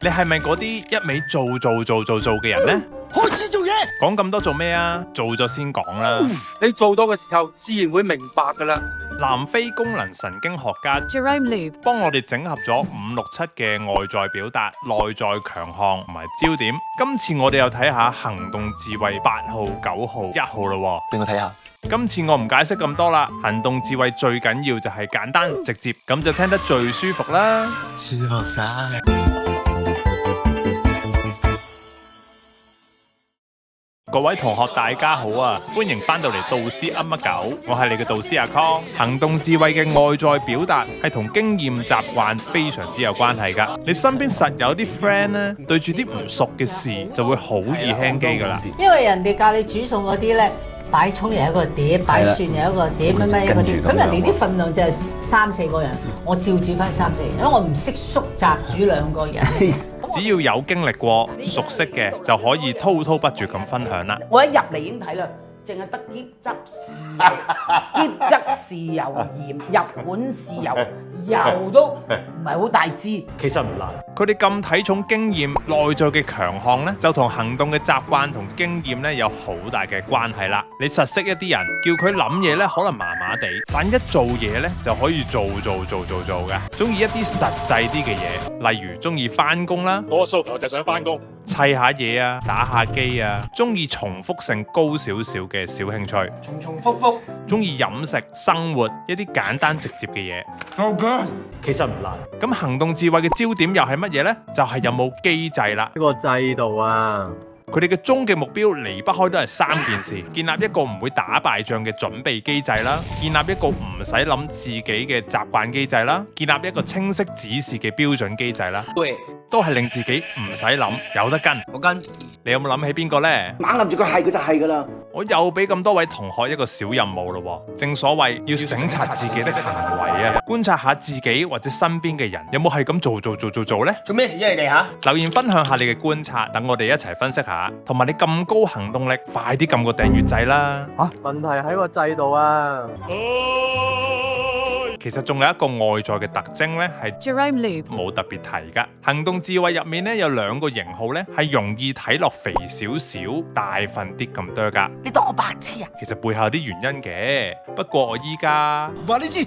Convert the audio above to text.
你係咪嗰啲一味做嘅人呢？開始做嘢，講咁多做咩啊？做咗先講啦。你做到嘅時候，自然會明白噶啦。南非功能神經學家 Jerome Lube 幫我哋整合咗5、6、7嘅外在表達、內在強項同埋焦點。今次我哋又睇下行動智慧8號、9號、1號啦。俾我睇下。今次我唔解釋咁多啦，行動智慧最緊要就係簡單直接，咁就聽得最舒服啦。舒服晒。各位同學大家好啊，歡迎翻到嚟導師噏乜狗，我係你嘅導師阿康。行動智慧嘅外在表達係同經驗習慣非常之有關係噶。你身邊實有啲 friend 咧，對住啲唔熟嘅事就會好易輕機噶啦。因為人哋教你煮餸嗰啲咧，擺葱又一個碟，擺蒜又一個碟，乜乜一個碟，咁人哋啲份量就係3、4個人，我照煮翻3、4人，因為我唔識縮窄煮2個人。只要有經歷過、熟悉嘅，就可以滔滔不絕咁分享啦。我一入嚟已經睇啦，淨係得喼汁豉油鹽，入碗豉油，油都唔係好大支。其實唔難。佢哋咁睇重經驗內在嘅強項呢，就同行動嘅習慣同經驗呢有好大嘅關係啦。你實識一啲人，叫佢諗嘢呢可能麻麻地，但一做嘢呢就可以做嘅。中意一啲實際啲嘅嘢，例如中意翻工啦，我個訴求就係想翻工，砌下嘢啊，打下機啊，中意重複性高少少嘅小興趣，重複。中意飲食、生活一啲簡單直接嘅嘢。其實唔難。咁行動智慧嘅焦點又係乜嘢呢？就係有冇機制啦。呢個制度啊，佢哋嘅終極目標離不開都係3件事：建立一個唔會打敗仗嘅準備機制啦，建立一個唔使諗自己嘅習慣機制啦，建立一個清晰指示嘅標準機制啦。對，都係令自己唔使諗，有得跟。我跟。你有冇諗起邊個呢？猛諗住佢係，佢就係噶啦。我又俾咁多位同學一個小任務咯。正所謂要省察自己的行為啊，觀察下自己或者身邊嘅人有冇係咁做呢？做咩事啫？你哋吓？留言分享下你嘅觀察，等我哋一齊分析下。同埋你咁高行動力，快啲撳個訂閱掣啦！問題喺個制度啊。其實仲有一個外在嘅特徵呢，係 Jerome Lube 冇特別提噶。行動智慧入面呢，有2個型號呢，係容易睇落肥少少、大份啲咁多噶。你當我白痴啊？其實背後有啲原因嘅，不過我依家話你知。